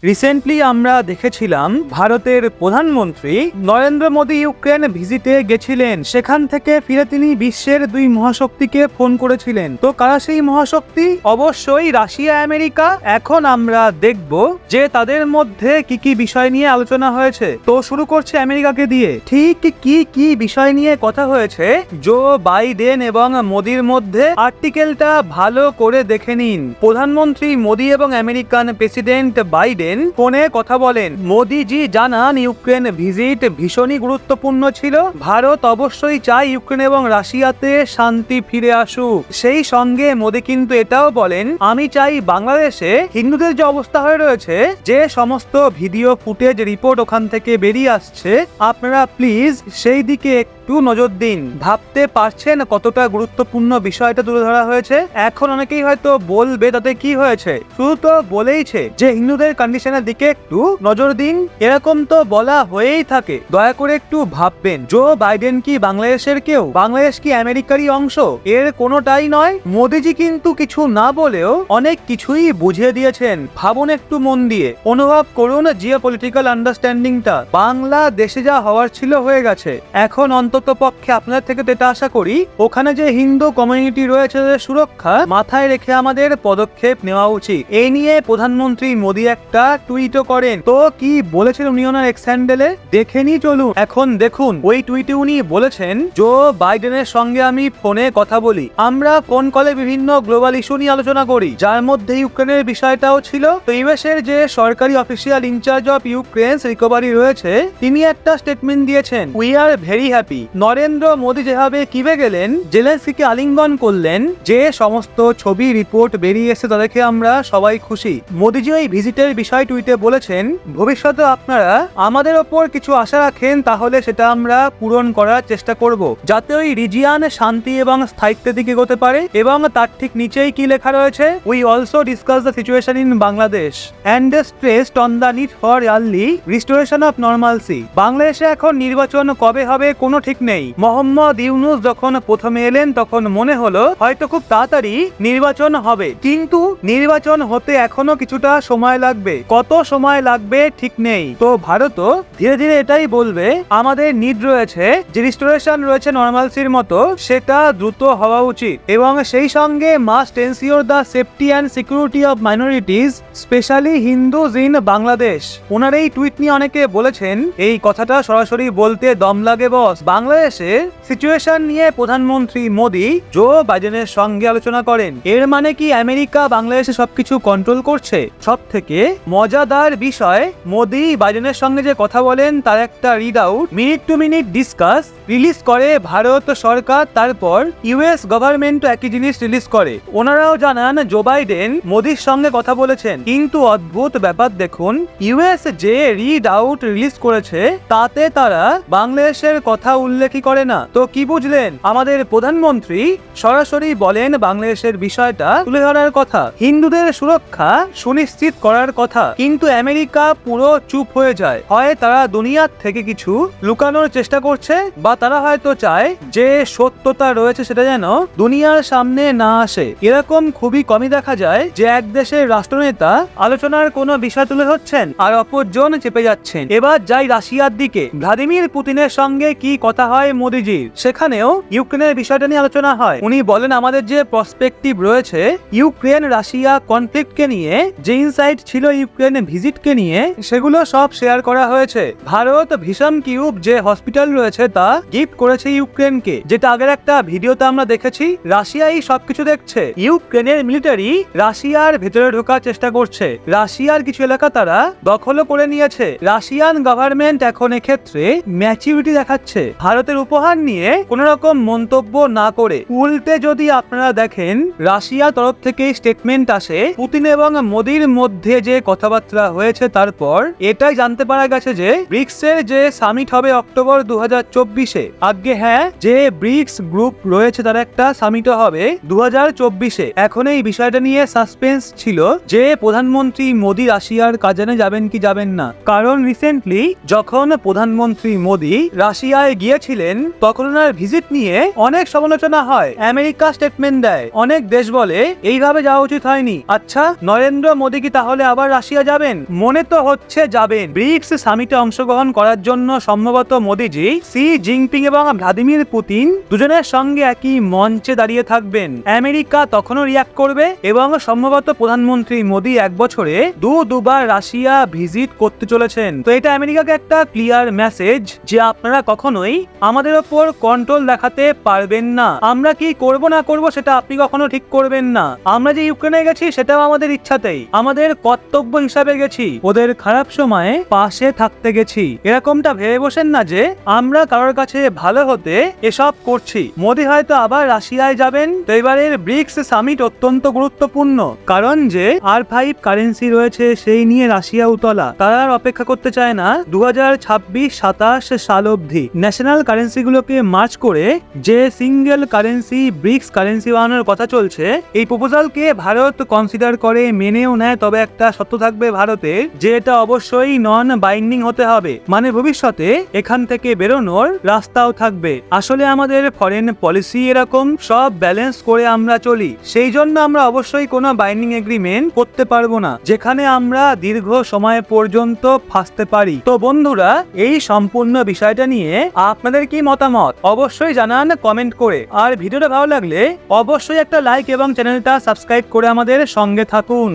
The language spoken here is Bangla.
রিসেন্টলি আমরা দেখেছিলাম ভারতের প্রধানমন্ত্রী নরেন্দ্র মোদী ইউক্রেন ভিজিটে গেছিলেন। সেখান থেকে ফিরে তিনি বিশ্বের দুই মহাশক্তিকে ফোন করেছিলেন। তো কারা সেই মহাশক্তি? অবশ্যই রাশিয়া আমেরিকা। এখন আমরা দেখব যে তাদের মধ্যে কি কি বিষয় নিয়ে আলোচনা হয়েছে। তো শুরু করছে আমেরিকাকে দিয়ে। ঠিক কি কি বিষয় নিয়ে কথা হয়েছে জো বাইডেন এবং মোদির মধ্যে, আর্টিকেলটা ভালো করে দেখে নিন। প্রধানমন্ত্রী মোদি এবং আমেরিকান প্রেসিডেন্ট বাইডেন ফোনে কথা বলেন। মোদিজি জানান ইউক্রেন ভিজিট ভীষণই গুরুত্বপূর্ণ ছিল। ভারত অবশ্যই চায় ইউক্রেন এবং রাশিয়াতে শান্তি ফিরে আসুক। সেই সঙ্গে মোদি কিন্তু এটাও বলেন, আমি চাই বাংলাদেশে হিন্দুদের যে অবস্থা হয়ে রয়েছে, যে সমস্ত ভিডিও ফুটেজ রিপোর্ট ওখান থেকে বেরিয়ে আসছে, আপনারা প্লিজ সেই দিকে একটু নজর দিন। ভাবতে পারছেন কতটা গুরুত্বপূর্ণ বিষয়টা তুলে ধরা হয়েছে? এখন অনেকেই হয়তো বলবে তাতে কি হয়েছে, শুধু তো বলেইছে যে হিন্দুদের কন্ডিশনের দিকে একটু নজর দিন। এরকম তো বলা হয়েই থাকে। দয়া করে একটু ভাববেন, জো বাইডেন কি বাংলাদেশের কেউ? বাংলাদেশ কি আমেরিকারই অংশ? এর কোনোটাই নয়। মোদিজি কিন্তু কিছু না বলেও অনেক কিছুই বুঝিয়ে দিয়েছেন। ভাবুন একটু মন দিয়ে, অনুভব করুন জিওপলিটিক্যাল আন্ডারস্ট্যান্ডিংটা। বাংলাদেশে যা হওয়ার ছিল হয়ে গেছে। এখন অন্তত পক্ষে আপনাদের থেকে তো এটা আশা করি ওখানে যে হিন্দু কমিউনিটি রয়েছে তাদের সুরক্ষা মাথায় রেখে আমাদের পদক্ষেপ নেওয়া উচিত। এই নিয়ে প্রধানমন্ত্রী মোদি একটা টুইটও করেন। তো কি বলেছেন উনি ওনার এক্স হ্যান্ডেলে? দেখে নি চলুন। এখন দেখুন, ওই টুইটে উনি বলেছেন, জো বাইডেনের সঙ্গে আমি ফোনে কথা বলি। আমরা ফোন কলে বিভিন্ন গ্লোবাল ইস্যু নিয়ে আলোচনা করি, যার মধ্যে ইউক্রেনের বিষয়টাও ছিল। তো ইউএস এর যে সরকারি official in-charge of Ukraine recovery রয়েছে, তিনি একটা স্টেটমেন্ট দিয়েছেন, we are very happy. Narendra Modi যেভাবে কিবে গেলেন, জেলেনস্কিকে আলিঙ্গন করলেন, যে সমস্ত ছবি রিপোর্ট বেরিয়ে এসে তাদেরকে আমরা সবাই খুশি। মোদিজি ওই ভিজিটের বিষয় টুইটে বলেছেন, ভবিষ্যতে আপনারা আমাদের ওপর কিছু আশা রাখেন, তাহলে সেটা আমরা পূরণ করার চেষ্টা করব, যাতে ওই রিজিয়ন শান্তি এবং স্থায়িত্বের দিকে এগোতে পারে। এবং তার ঠিক নিচেই কি লেখা রয়েছে, we also discuss the situation in Bangladesh and stressed on the need for early restoration of normalcy. বাংলাদেশে এখন নির্বাচন কবে হবে কোনো ঠিক নেই। মোহাম্মদ ইউনূস যখন প্রথমে এলেন তখন মনে হলো হয়তো খুব তাড়াতাড়ি নির্বাচন হবে, কিন্তু নির্বাচন হতে এখনো কিছুটা সময় লাগবে। কত সময় লাগবে ঠিক নেই। তো ভারতও ধীরে ধীরে এটাই বলবে, আমাদের নিড রয়েছে যে রিস্টোরেশন রয়েছে নর্মালসির মতো, সেটা দ্রুত হওয়া উচিত। এবং সেই সঙ্গে must ensure the safety and security of minorities specially Hindus in Bangladesh. ওনার এই টুইট নিয়ে অনেকে বলেছেন, এই কথাটা সরাসরি বলতে দম লাগে বস। বাংলাদেশের সিচুয়েশন নিয়ে প্রধানমন্ত্রী মোদি জো বাইডেনের সঙ্গে আলোচনা করেন। এর মানে কি আমেরিকা বাংলাদেশে সবকিছু কন্ট্রোল করছে? সব থেকে মজাদার বিষয়, মোদি বাইডেনের সঙ্গে যে কথা বলেন তার একটা readout minute to minute discuss release করে ভারত সরকার। তারপর ইউএস গভর্নমেন্ট একই জিনিস রিলিজ করে। ওনারাও জানান জো বাইডেন মোদির সঙ্গে কথা বলেছেন। কিন্তু অদ্ভুত ব্যাপার দেখুন, ইউএস যে রিড আউট রিলিজ করেছে তাতে তারা বাংলাদেশের কথা উল্লেখই করে না। তো কি বুঝলেন? আমাদের প্রধানমন্ত্রী সরাসরি বলেন বাংলাদেশের বিষয়টা তুলে ধরার কথা, হিন্দুদের সুরক্ষা সুনিশ্চিত করার কথা, কিন্তু আমেরিকা পুরো চুপ হয়ে যায়। হয় তারা দুনিয়ার থেকে কিছু লুকানোর চেষ্টা করছে, বা তারা হয়তো চায় যে সত্যতা রয়েছে সেটা যেন দুনিয়ার সামনে না আসে। এরকম খুবই কমই দেখা যায় যে এক দেশের রাষ্ট্রনেতা আলোচনার কোনো বিষয় তুলে ধরছেন আর অপরজন চেপে যাচ্ছেন। এবার যাই রাশিয়ার দিকে। ভ্লাদিমির পুতিনের সঙ্গে কি কথা হয় মোদিজির, সেখানেও ইউক্রেনের বিষয়টা নিয়ে আলোচনা হয়। উনি বলেন, আমাদের যে পার্সপেক্টিভ রয়েছে ইউক্রেন রাশিয়া কনফ্লিক্টকে নিয়ে, যে ইনসাইট ছিল ইউক্রেন ভিজিটকে নিয়ে, সেগুলো সব শেয়ার করা হয়েছে। ভারত ভীষণ কিউব যে হসপিটাল রয়েছে তা গিফট করেছে ইউক্রেনকে, যেটা আগের একটা ভিডিওতে আমরা দেখেছি। রাশিয়াই সবকিছু দেখছে। ইউক্রেনের মিলিটারি রাশিয়ার ভেতরে ঢোকার চেষ্টা করছে। রাশিয়ার কিছু এলাকা তারা দখলও করে নিয়েছে। রাশিয়ান গভর্নমেন্ট এখন এক্ষেত্রে ম্যাচুরিটি দেখাচ্ছে, ভারতের উপহার নিয়ে কোন রকম মন্তব্য না করে। উল্টে যদি আপনারা দেখেন, রাশিয়া তরফ থেকে স্টেটমেন্ট আসে পুতিন এবং মোদির মধ্যে যে কথাবার্তা হয়েছে, তারপর এটাই জানতে পারা গেছে যে ব্রিক্সের যে সামিট হবে অক্টোবর 2024 2024-এ? আজ্ঞে হ্যাঁ, যে ব্রিক্স গ্রুপ রয়েছে তার একটা সামিটও হবে 2024-এ। এখন এই বিষয়টা নিয়ে সাসপেন্স ছিল যে প্রধানমন্ত্রী মোদী রাশিয়ার কাজানে যাবেন কি যাবেন না। কারণ রিসেন্টলি যখন প্রধানমন্ত্রী মোদী রাশিয়ায় গিয়েছিলেন তখন ওনার ভিজিট নিয়ে অনেক সমালোচনা হয়, আমেরিকা স্টেটমেন্ট দেয়, অনেক দেশ বলে এইভাবে যাওয়া উচিত হয়নি। আচ্ছা, নরেন্দ্র মোদী কি তাহলে আবার রাশিয়া যাবেন? মনে তো হচ্ছে যাবেন। ব্রিক্স সামিটে অংশগ্রহণ করার জন্য সম্ভবত মোদীজি সি জিনপিং এবং ভ্লাদিমির পুতিন দুজনের সঙ্গে একই মঞ্চে দাঁড়িয়ে থাকবেন। আমেরিকা তখনও রিয়াক্ট করবে এবং সম্ভবত প্রধানমন্ত্রী মোদী এক বছরে দুবার রাশিয়া ভিজিট করতে চলেছেন। তো এটা আমেরিকাকে একটা ক্লিয়ার মেসেজ যে আপনারা কখনোই আমাদের ওপর কন্ট্রোল দেখাতে পারবেন না। আমরা কি করব না করব সেটা আপনি কখনো ঠিক করবেন না। আমরা যে ইউক্রেনে গেছি সেটাও আমাদের ইচ্ছাতেই, আমাদের কর্তব্য হিসাবে গেছি, ওদের খারাপ সময়ে পাশে থাকতে গেছি। এরকমটা ভেবে বসেন না যে আমরা কারোর কাছে ভালো হতে এসব করছি। মোদী হয়তো আবার রাশিয়ায় যাবেন। তো এবারের ব্রিক্স সামিট অত্যন্ত গুরুত্বপূর্ণ, কারণ যে R5 কারেন্সি রয়েছে সেই নিয়ে রাশিয়া উতলা। তারা আর অপেক্ষা করতে চায় না 2026-27 সাল অবধি ন্যাশনাল কারেন্সি গুলোকে মার্চ করে যে সিঙ্গেল কারেন্সি ব্রিক্স কারেন্সি বানানোর কথা চলছে। এই প্রপোজালকে ভারত কনসিডার করে মেনেও নেয়, তবে একটা শর্ত থাকবে ভারতের, যে এটা অবশ্যই নন বাইন্ডিং হতে হবে, মানে ভবিষ্যতে এখান থেকে বেরোনোর রাস্তাও থাকবে। আসলে আমাদের ফরেন পলিসি এরকম, সব ব্যালেন্স করে আমরা চলি। সেই জন্য আমরা অবশ্যই কোনো বাইন্ডিং এগ্রিমেন্ট করতে পারবো না যেখানে আমরা দীর্ঘ সময় পর্যন্ত ফাঁসতে পারি। তো বন্ধুরা, এই সম্পূর্ণ বিষয়টা নিয়ে আপনাদের কি মতামত অবশ্যই জানান কমেন্ট করে। আর ভিডিওটা ভালো লাগলে অবশ্যই একটা লাইক এবং চ্যানেলটা সাবস্ক্রাইব করে আমাদের সঙ্গে থাকুন।